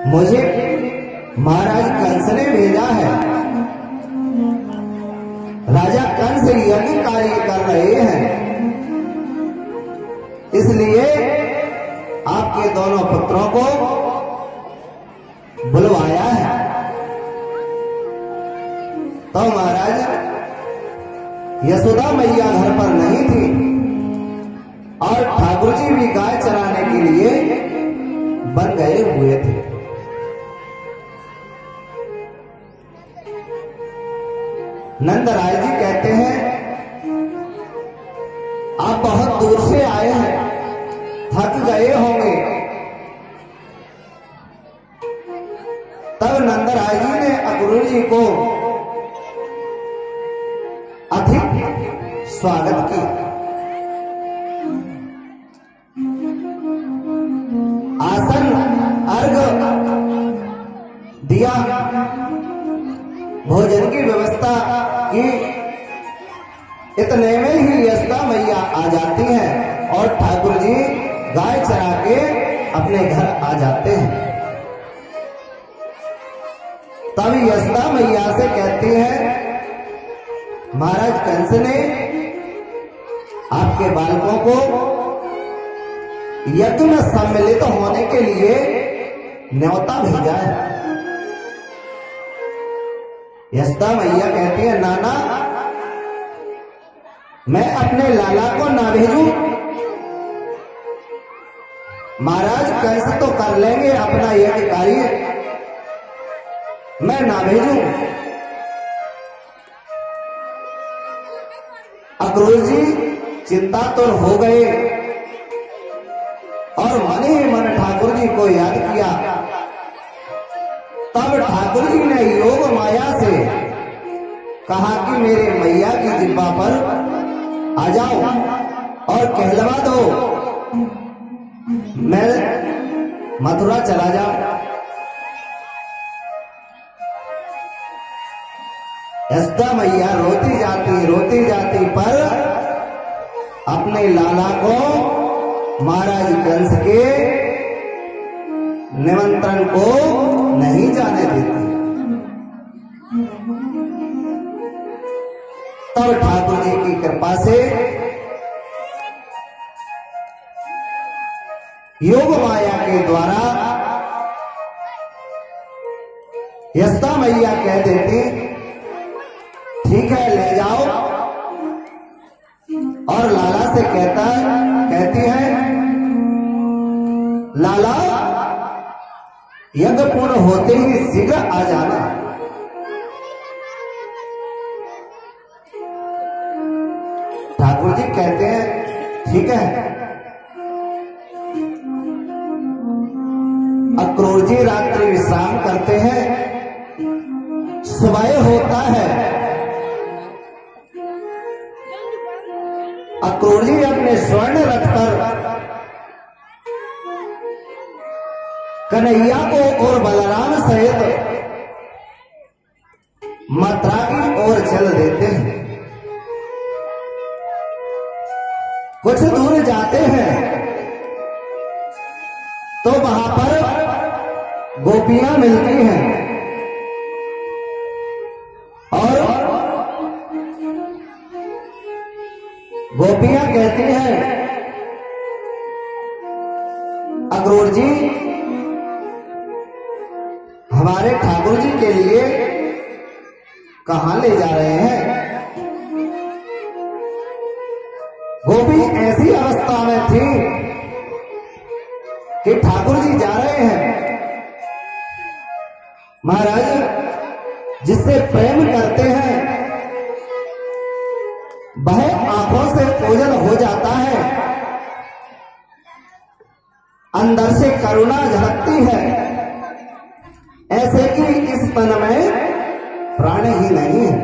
मुझे महाराज कंस ने भेजा है। राजा कंस यज्ञ कार्य कर रहे हैं, इसलिए आपके दोनों पुत्रों को बुलवाया है। तो महाराज यशोदा मैया घर पर नहीं थी और ठाकुर जी भी गाय चराने के लिए बन गए हुए थे। नंदराय जी कहते हैं, आप बहुत दूर से आए हैं, थक गए होंगे। तब नंदराय जी ने अक्रूर जी को अधिक स्वागत किया। आसन अर्घ दिया, भोजन की व्यवस्था की। इतने में ही यशोदा मैया आ जाती हैं और ठाकुर जी गाय चरा के अपने घर आ जाते हैं। तब यशोदा मैया से कहती है, महाराज कंस ने आपके बालकों को यज्ञ में सम्मिलित होने के लिए न्योता भेजा है। यशोदा मैया कहती है, नाना मैं अपने लाला को ना भेजूं? महाराज कंस तो कर लेंगे अपना यज्ञ कार्य, मैं ना भेजूं? अक्रूर जी चिंतातुर हो गए और मन ही मन ठाकुर जी को याद किया। तब ठाकुर जी ने योग माया से कहा कि मेरे मैया की जिब्बा पर आ जाओ और कहलवा दो, मैं मथुरा चला जाऊं। यशोदा मैया रोती जाती पर अपने लाला को महाराज कंस के निमंत्रण को नहीं जाने देती। तब ठाकुर जी की कृपा से योग माया के द्वारा यशोदा मैया कह देती, ठीक है ले जाओ। और लाला से कहती है, लाला यज्ञ पूर्ण होते ही शीघ्र आ जाना। ठाकुर जी कहते हैं, ठीक है। अक्रूर जी रात्रि विश्राम करते हैं, सुबह होता है। अक्रूर जी अपने स्वर्ण रथ पर कन्हैया को और बलराम सहित मथुरा की ओर चल देते हैं। कुछ दूर जाते हैं तो वहां पर गोपियां मिलती हैं और गोपियां कहती हैं, अक्रूर जी हमारे ठाकुर जी के लिए कहां ले जा रहे हैं? गोपी ऐसी अवस्था में थी कि ठाकुर जी जा रहे हैं। महाराज जिससे प्रेम करते हैं वह आंखों से ओझल हो जाता है, अंदर से करुणा झलकती है, ऐसे कि इस तन में प्राण ही नहीं है।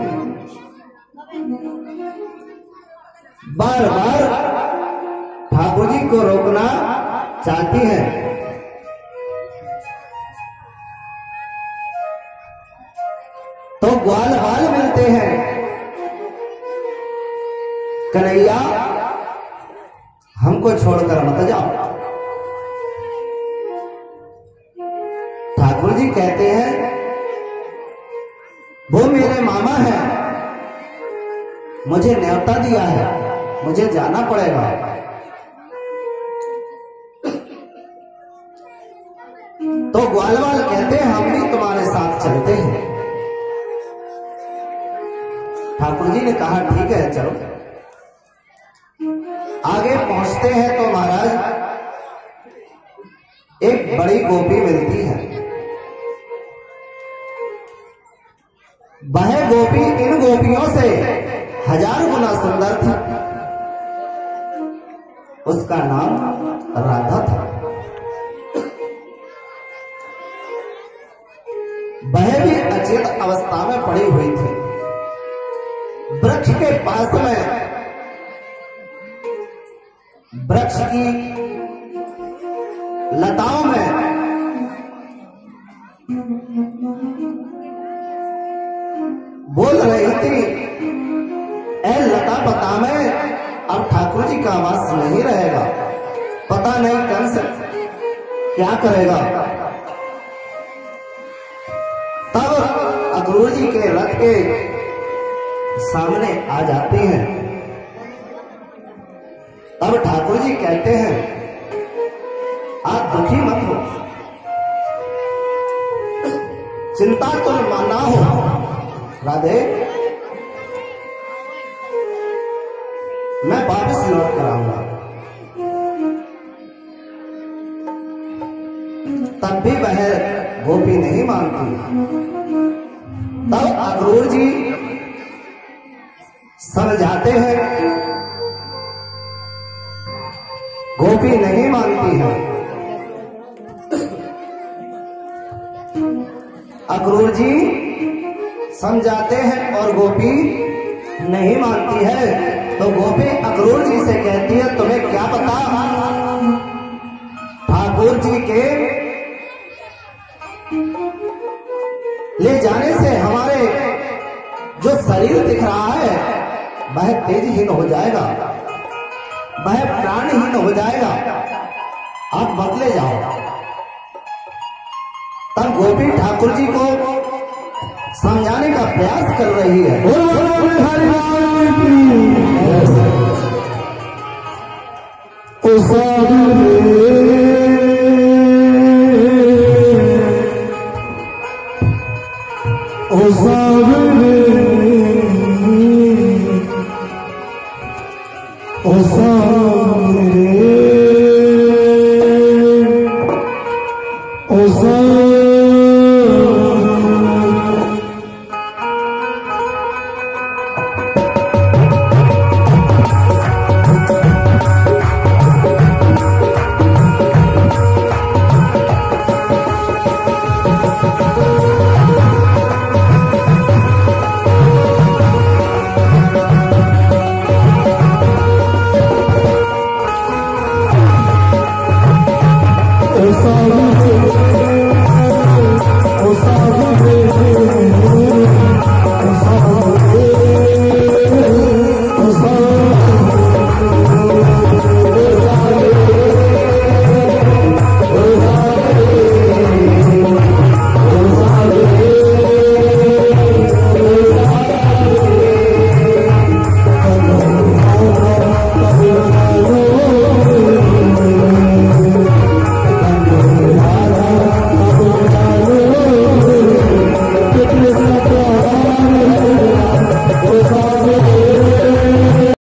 बार बार ठाकुर जी को रोकना चाहती है। तो ग्वाल बाल मिलते हैं, कन्हैया हमको छोड़कर मत जाओ। ठाकुर जी कहते हैं वो मेरे मामा हैं, मुझे न्योता दिया है, मुझे जाना पड़ेगा। तो ग्वालवाल कहते हैं हम भी तुम्हारे साथ चलते हैं। ठाकुर जी ने कहा ठीक है चलो। आगे पहुंचते हैं तो महाराज एक बड़ी गोपी मिलती है। वह गोपी इन गोपियों से 1000 गुना सुंदर थी। उसका नाम राधा था। वह भी अचेत अवस्था में पड़ी हुई थी। वृक्ष के पास में वृक्ष की लताओं में बोल रही थी, ए लता पता में अब ठाकुर जी का वास नहीं रहेगा, पता नहीं कंस क्या करेगा। तब अक्रूर जी के रथ के सामने आ जाती हैं। तब ठाकुर जी कहते हैं आप दुखी मत हो, चिंता तो ना हो राधे, मैं वापस लौट कर आऊंगा। तब भी वह गोपी नहीं मानती। तब अक्रूर जी समझाते हैं, गोपी नहीं मानती है। अक्रूर जी समझाते हैं और गोपी नहीं मानती है। तो गोपी अक्रूर जी से कहती है तुम्हें क्या पता ठाकुर जी के ले जाने से हमारे जो शरीर दिख रहा है वह तेजहीन हो जाएगा, वह प्राणहीन हो जाएगा, आप बदले जाओ। तब गोपी ठाकुर जी को समझाने का प्रयास कर रही है। O